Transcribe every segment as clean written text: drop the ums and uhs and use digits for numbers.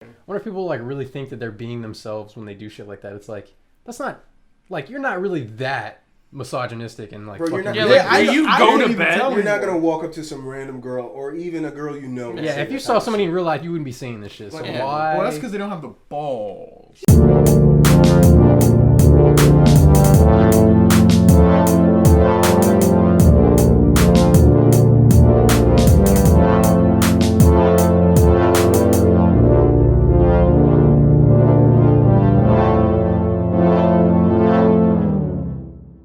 I wonder if people like really think that they're being themselves when they do shit like that. It's like that's not like you're not really that misogynistic and like. Bro, you're not, you go to bed. You're not gonna walk up to some random girl or even a girl you know. Yeah, if you saw somebody in real life, you wouldn't be saying this shit. So why? Well, that's because they don't have the balls.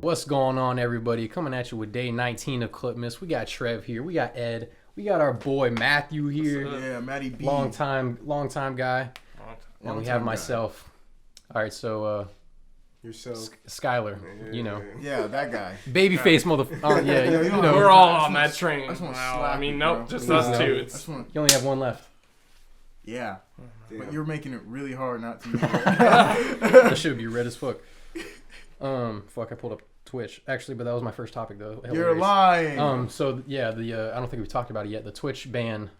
What's going on, everybody? Coming at you with day 19 of Clipmas. We got Trev here. We got Ed. We got our boy Matthew here. Yeah, Matty B. Long time guy. And we have myself. All right, so yourself, Skylar. You know. Yeah, that guy. Babyface motherfucker. Yeah, you know. We're all on that train. I just want to Wow. slap I mean, you, nope, bro. just us two. You only have one left. Yeah. Damn. But you're making it really hard not to. That shit would be red as fuck. Fuck, I pulled up Twitch. Actually, but that was my first topic though. You're lying. So yeah, I don't think we've talked about it yet. The Twitch ban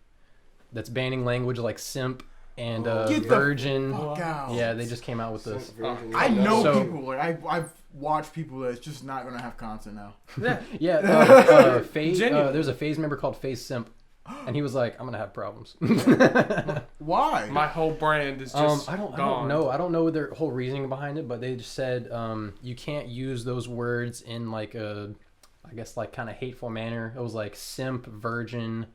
that's banning language like simp and virgin. Fuck out. Yeah, they just came out with this. I know So- people. Like I've watched people that's just not gonna have content now. Yeah, Phase. Genuine. There's a Phase member called Phase Simp, and he was like, "I'm gonna have problems." Why? My whole brand is just I don't gone. know. I don't know their whole reasoning behind it, but they just said you can't use those words in like a, I guess like kind of hateful manner. It was like simp, virgin,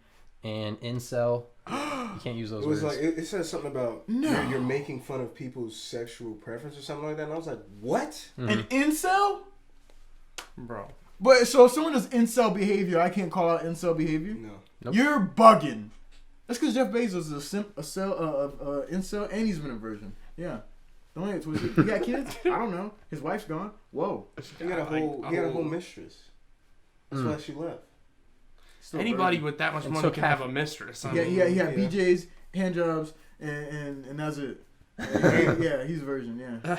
and incel. You can't use those It was words. like it said something about you're making fun of people's sexual preference or something like that, and I was like, what? An incel? Bro. But so if someone does incel behavior, I can't call out incel behavior. No. Nope. You're bugging. That's because Jeff Bezos is a simp, incel, and he's been a virgin. Yeah. Don't get it twisted. He got kids? I don't know. His wife's gone. Whoa. He had a whole mistress. That's why she left. Still Anybody virgin. with that much And money so can have a mistress. I Yeah, mean, he had BJ's, hand jobs, and that's it. Yeah, he's a virgin. Yeah.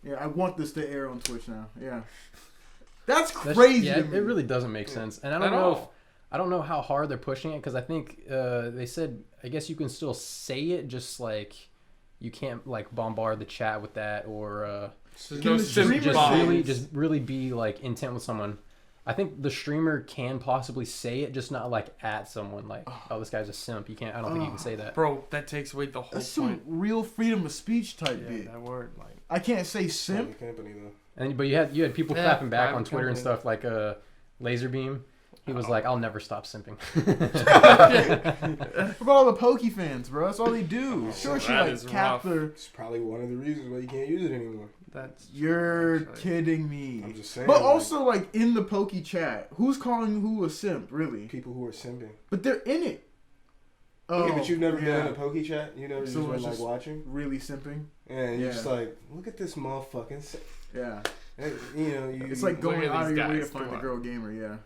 Yeah, I want this to air on Twitch now. Yeah. That's crazy. Yeah, to it me. really doesn't make sense, and I At don't know. all. I don't know how hard they're pushing it because I think they said I guess you can still say it, just like you can't like bombard the chat with that or There's Can no the simp streamer bombs. just really be like intent with someone. I think the streamer can possibly say it, just not like at someone like, oh, this guy's a simp. You can't. I don't think you can say that. Bro, that takes away the whole That's some point. real freedom of speech type Yeah, bit. that word, like. I can't say simp. Private company though. And but you had people Yeah, clapping back private on Twitter and company. stuff like Laserbeam. He was like, I'll never stop simping. What about all the Pokey fans, bro? That's all they do. Sure, she that like is capped rough. their. It's probably one of the reasons why you can't use it anymore. That's You're actually- kidding me. I'm just saying. But like, also, like in the Pokey chat, who's calling who a simp, really? people who are simping. But they're in it. Oh, Yeah, but you've never been yeah. in a pokey chat. You never So just been it's like just- watching. Really simping. And you're Yeah. just like, look at this motherfucking. Yeah. You know, you. It's like Look going at out of these your way to guys, find come the on. girl gamer, yeah.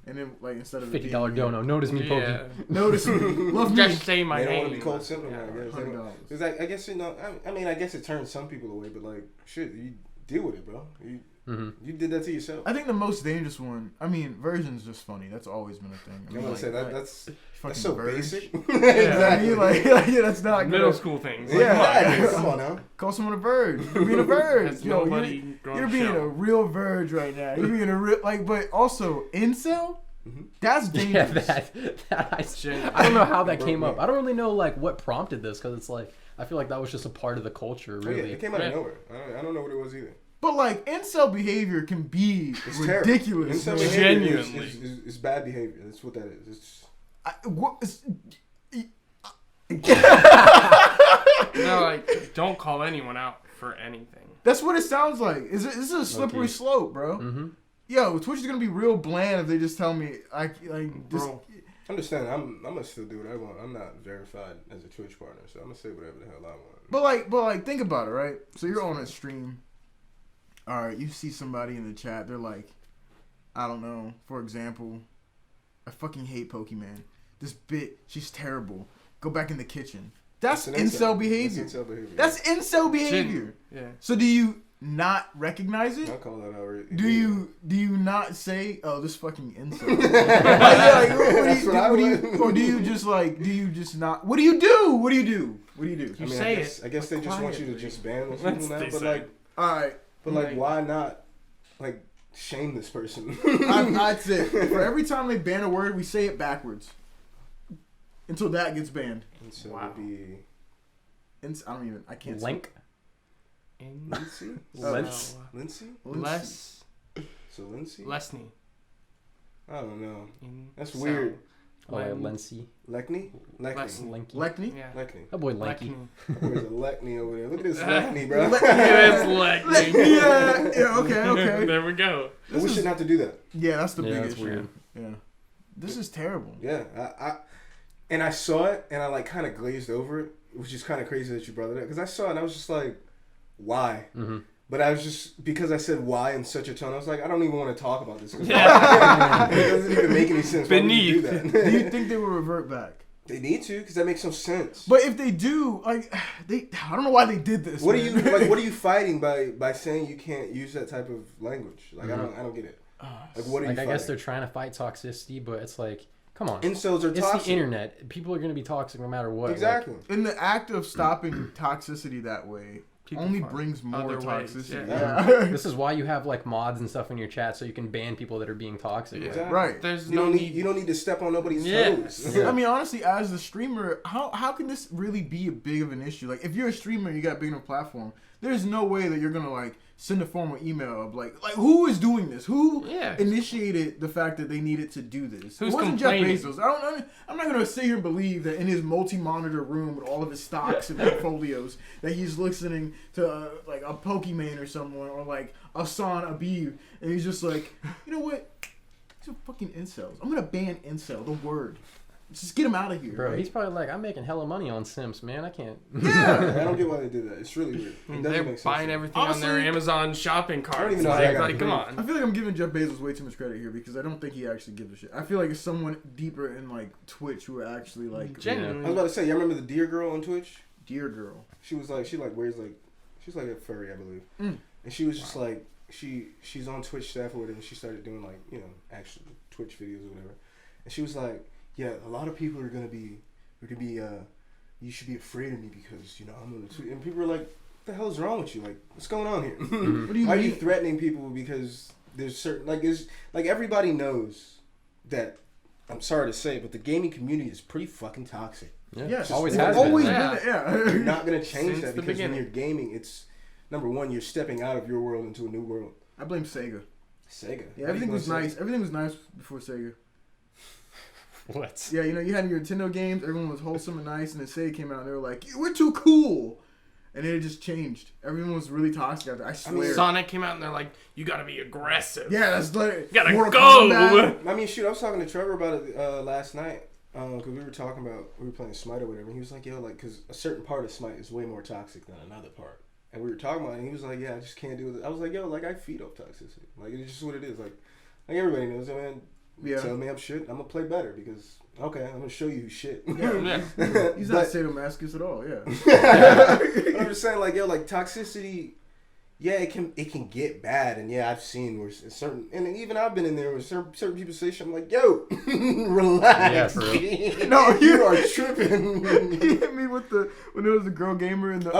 And then like instead of it $50 being, dono. Notice me, Pokey. Yeah. Notice me, love me. Just say my They don't name. want to be called simping. Yeah. I guess. They $100. don't- It's like I guess you know. I mean, I guess it turns some people away, but like shit, you deal with it, bro. You did that to yourself. I think the most dangerous one. I mean, virgin's just funny. That's always been a thing. I I'm mean, gonna like, say that like, that's fucking so virgin. basic. I mean, like, yeah, that's not Middle good. school things. Yeah. Come on now. Call someone a virg. You're being a virg. Has Yo, nobody you're being a real virg right now. You're being a real but also incel. That's Yeah, dangerous. I don't know how that came Bro, up. I don't really know like what prompted this because it's like I feel like that was just a part of the culture, Oh, yeah, really. it came out Yeah. of nowhere. I don't know what it was either. But like incel behavior can be It's ridiculous. Terrible. man. Incel behavior Genuinely. is bad behavior. That's what that is. It's No, like, don't call anyone out for anything. That's what it sounds like. This is a slippery Okay. slope, bro. Mm-hmm. Yo, Twitch is gonna be real bland if they just tell me like just. Bro. understand. I'm gonna still do what I want. I'm not verified as a Twitch partner, so I'm gonna say whatever the hell I want. But like, think about it, right? So you're on a stream. All right, you see somebody in the chat. They're like, I don't know. For example, I fucking hate Pokemon. This bit, she's terrible. Go back in the kitchen. That's It's an incel behavior. That's incel behavior. That's incel behavior. Yeah. So do you not recognize it? I'll call that out. Do you not say, "Oh, this fucking incel"? Or do you just not? What do you do? What do you do? I guess they just want you to just ban those people now. But like, all right. But like, why not like shame this person? That's it. For every time they ban a word, we say it backwards until that gets banned. And so it would be. I can't. Link. Lindsay? Lindsay? Less. So Lindsay? Lesney. I don't know. That's weird. Lency. Leckney? Leckney? Yeah. That boy Lanky. There's a Leckney over there. Look at this Leckney, bro. It's Leckney. Yeah, okay. There we go. We shouldn't have to do that. Yeah, that's the big that's issue. weird. Yeah. This is terrible. Yeah. I saw it and I like kind of glazed over it, which is kind of crazy that you brought it up. Because I saw it and I was just like, why? Mm-hmm. But I was just, because I said why in such a tone, I was like, I don't even want to talk about this. It doesn't even make any sense. Why would you do that? Do you think they will revert back? They need to, because that makes no sense. But if they do, I don't know why they did this. What are you fighting by saying you can't use that type of language? Like, I don't get it. Like, what are you fighting? I guess they're trying to fight toxicity, but it's like, come on. Incels are toxic. It's the internet. People are going to be toxic no matter what. Exactly. Like, in the act of stopping toxicity that way, only brings more toxicity. Yeah. This is why you have like mods and stuff in your chat so you can ban people that are being toxic. Exactly. Right. There's you don't need to step on nobody's toes. I mean, honestly, as the streamer, how can this really be a big of an issue? Like, if you're a streamer, you got a big enough platform. There's no way that you're gonna like send a formal email of like who is doing this? Who initiated the fact that they needed to do this? Who's it wasn't complaining? Jeff Bezos. I'm not gonna sit here and believe that in his multi-monitor room with all of his stocks and portfolios that he's listening to like a Pokemon or someone or like Asan Abib, and he's just like, you know what? These are fucking incels. I'm gonna ban incel, the word. Just get him out of here. Bro, right? he's probably like, I'm making hella money on Sims, man. I can't. Yeah, I don't get why they did that. It's really weird. They're buying everything honestly, on their Amazon shopping cart. I don't even know how that like come on. I feel like I'm giving Jeff Bezos way too much credit here because I don't think he actually gives a shit. I feel like it's someone deeper in like Twitch who are actually like genuinely. I was about to say, y'all remember the Deer Girl on Twitch? Deer Girl. She was like, she wears like, she's like a furry, I believe. And she was just like, she's on Twitch staff or whatever. And she started doing like, actual Twitch videos or whatever. And she was like, yeah, a lot of people are gonna be, you should be afraid of me because I'm gonna tweet. And people are like, what the hell is wrong with you? Like, what's going on here? What do you Why mean? are you threatening people because there's certain like everybody knows that. I'm sorry to say, but the gaming community is pretty fucking toxic. Yeah, always it's has always been. been. Yeah, You're not gonna change Since that the because when beginning. you're gaming, it's number one, you're stepping out of your world into a new world. I blame Sega. Sega. Yeah, everything was nice. Everything was nice before Sega. What? Yeah, you had your Nintendo games. Everyone was wholesome and nice, and then Sega came out and they were like, "We're too cool," and then it just changed. Everyone was really toxic out there. I swear. Sonic came out and they're like, you gotta be aggressive. Yeah, that's like You gotta Mortal go. Kombat. I mean, shoot, I was talking to Trevor about it last night because we were playing Smite or whatever. And he was like, "Yo, like, because a certain part of Smite is way more toxic than another part." And we were talking about it, and he was like, "Yeah, I just can't deal with it." I was like, "Yo, like, I feed off toxicity. Like, it's just what it is. Like everybody knows, man. Yeah. Tell me I'm shit. I'm gonna play better because okay, I'm gonna show you who's shit." Yeah. He's not sadomasochist at all. Yeah. But I'm just saying, like, yo, like toxicity. Yeah, it can get bad, and yeah, I've seen where certain, and even I've been in there where certain people say shit. I'm like, yo, relax. Yeah, for real. No, you are tripping. He hit me with when there was a girl gamer in the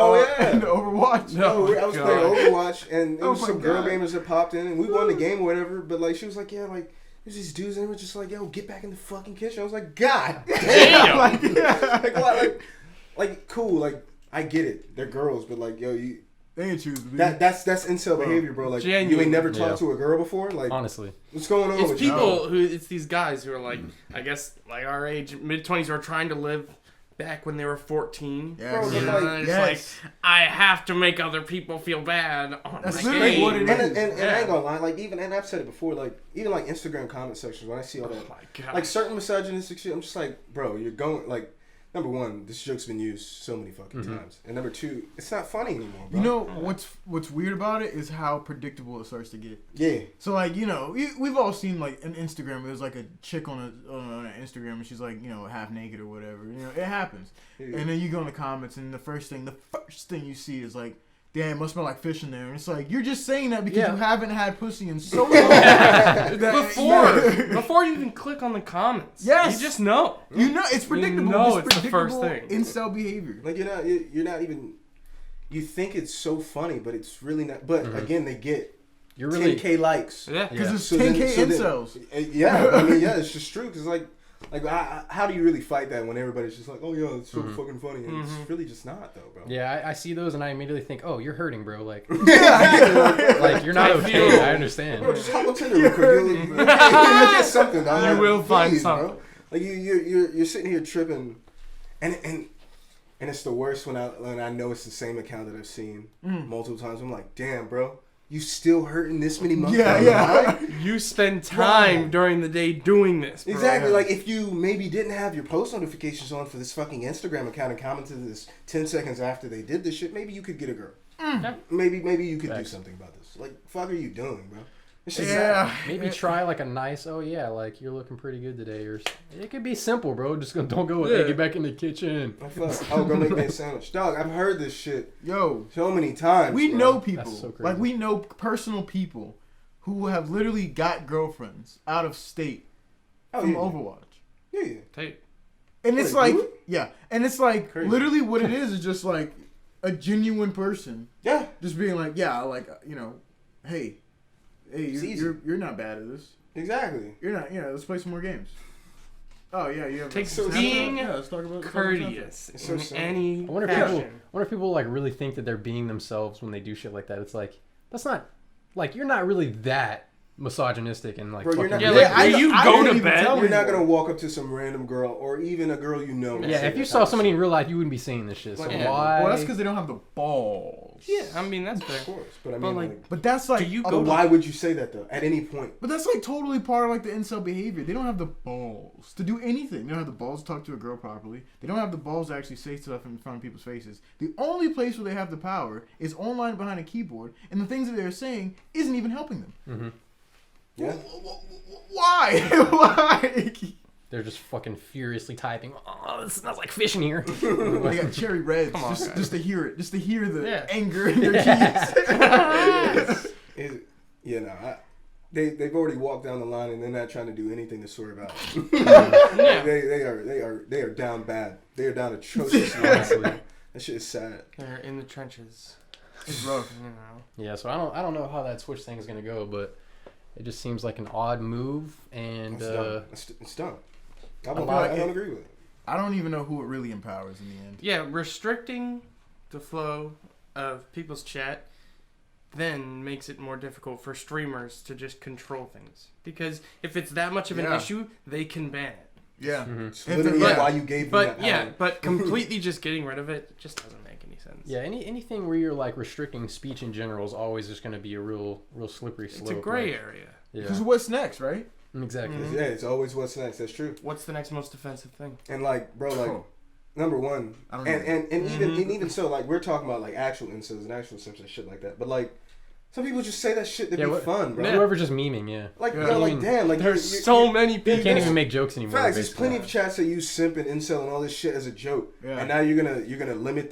in the Overwatch. No, I was playing Overwatch, and it was some girl God. gamers that popped in, and we won the game or whatever. But like, she was like, yeah, like there's these dudes, and they were just like, yo, get back in the fucking kitchen. I was like, God damn, like cool, like I get it, they're girls, but like, yo, you. They ain't choose to be. That's incel behavior, bro. Like, you ain't never talked to a girl before. Like, honestly, what's going on? It's with people it's these guys who are like, I guess, like our age, mid-20s, who are trying to live back when they were 14. Yes. Bro, You know, like, and it's like, I have to make other people feel bad on That's my literally game. what it is. And I ain't gonna lie, like and I've said it before, like even like Instagram comment sections when I see all that, Oh my God. like certain misogynistic shit, I'm just like, bro, you're going like. Number one, this joke's been used so many fucking times, and number two, it's not funny anymore, bro. You know what's weird about it is how predictable it starts to get. Yeah. So like we've all seen like an Instagram. There's like a chick on an Instagram and she's like half naked or whatever. It happens. Yeah. And then you go in the comments and the first thing you see is like damn, it must smell like fish in there. And it's like, you're just saying that because Yeah. you haven't had pussy in so long. that- Before you even click on the comments. Yes. You just know. You know, it's predictable. know it's it's the first predictable thing. incel behavior. Like you're not even. You think it's so funny, but it's really not. But again, they get You're really 10K likes. Yeah. Because it's So then- 10K so then- incels. Yeah, I mean, yeah, it's just true. Because how do you really fight that when everybody's just like, oh yeah, it's so fucking funny, and it's really just not though, bro. Yeah, I see those and I immediately think, oh, you're hurting, bro. Like, Yeah. like you're not I okay. feel- I understand. Bro, just hop on Tinder real quick. You'll get something, dog. You will find Please, something. bro. Like you're sitting here tripping, and it's the worst when I know it's the same account that I've seen multiple times. I'm like, damn, bro, you still hurting this many months? Yeah. You spend time during the day doing this, bro. Exactly. Like if you maybe didn't have your post notifications on for this fucking Instagram account and commented this 10 seconds after they did this shit, maybe you could get a girl. Maybe you could do something about this. Like, fuck are you doing, bro? It's just Yeah. Maybe try like a nice, oh yeah, like you're looking pretty good today, or it could be simple, bro. Just don't go with, hey, get back in the kitchen. Oh, go make me a sandwich. Dog, I've heard this shit Yo, so many times. we bro. know people. That's so crazy. Like, we know personal people who have literally got girlfriends out of state from Overwatch. Yeah. Tape. And it's Wait, like, really? yeah. And it's like, Crazy. literally what it is just like a genuine person Yeah. just being like, yeah, like, hey, It's easy. you're not bad at this. Exactly. You're not, let's play some more games. Oh, yeah, you have Take Snapchat? being Yeah, let's talk about Courteous It's so in simple. any I wonder fashion. if people like really think that they're being themselves when they do shit like that. It's like that's not like you're not really that misogynistic and like Bro, you're fucking. not- Yeah, Yeah, like when you I go don't to even bed, tell You're not anymore. gonna walk up to some random girl or even a girl you know. and Yeah, say if you that saw type of somebody in shit. real life, you wouldn't be saying this shit. So Like, yeah. why? Well, that's because they don't have the balls. Yeah, I mean that's Of fair. course, but I But, mean, like, like, But that's like, Do you but go to- why would you say that though? At any point, but that's like totally part of like the incel behavior. They don't have the balls to do anything. They don't have the balls to talk to a girl properly. They don't have the balls to actually say stuff in front of people's faces. The only place where they have the power is online behind a keyboard, and the things that they're saying isn't even helping them. Mm-hmm. yeah. Why? Why? They're just fucking furiously typing. Oh, this smells like fish in here. They got cherry reds Come on, just, guys. just to hear it, just to hear the Yeah. anger in their keys. They've already walked down the line and they're not trying to do anything to sort it out. Yeah. they are down bad. They are down atrocious. Honestly, that shit is sad. They're in the trenches. It's rough. You know. Yeah, so I don't know how that Twitch thing is gonna go, but it just seems like an odd move, and It's dumb. It's dumb. I feel like don't it- agree with it. I don't even know who it really empowers in the end. Yeah, restricting the flow of people's chat then makes it more difficult for streamers to just control things. Because if it's that much of an Yeah. issue, they can ban it. Yeah. It's If literally it- why you gave them that But yeah, power. but completely just getting rid of it just doesn't make any sense. yeah, anything where you're like restricting speech in general is always just gonna be a real slippery slope. It's a gray like, area. Because Yeah, what's next, right? exactly. Mhm. Yeah, it's always what's next. That's true. What's the next most offensive thing? And like, bro, like, Oh. number one, I don't and, know. and even so, like, we're talking about like actual incels and actual simps and shit like that. But like, some people just say that shit to Yeah, be what- fun, bro. Yeah. Whoever's just memeing, yeah. Like, Yeah. yo, I like, mean, damn, like, There's you're- so many You people. can't even make jokes anymore. Facts. There's basically. plenty of chats that use simp and incel and all this shit as a joke, Yeah. and now you're gonna limit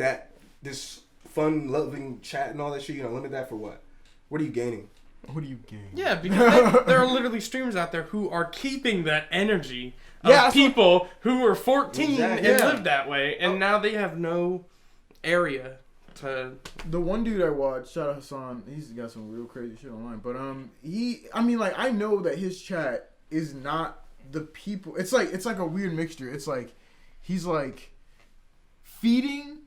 this fun loving chat and all that shit. You're gonna limit that for what? What are you gaining? What do you gain? Yeah, because there are literally streamers out there who are keeping that energy of Yeah, that's people who were 14 Exactly. and Yeah. lived that way, and now they have no area to. The one dude I watched, shout out Hassan, he's got some real crazy shit online. But I mean, like, I know that his chat is not the people. It's like a weird mixture. It's like he's like feeding.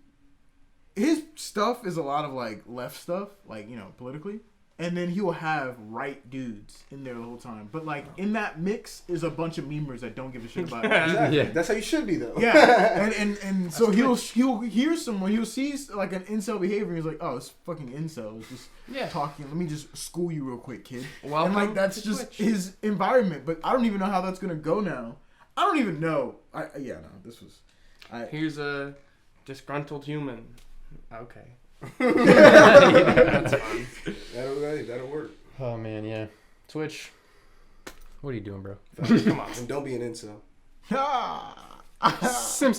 His stuff is a lot of like left stuff, like, politically. And then he will have right dudes in there the whole time. But like in that mix is a bunch of memers that don't give a shit about it. Exactly. Yeah. That's how you should be, though. Yeah, and so he'll hear someone, he'll see like an incel behavior, and he's like, oh, this fucking incel is just Yeah. talking. Let me just school you real quick, kid. Welcome And like that's to just Twitch. his environment. But I don't even know how that's gonna go now. I don't even know. This was. Here's a disgruntled human. Okay. That's fine. That'll work. Oh man, yeah. Twitch. What are you doing, bro? Come on. And don't be an incel. Sim.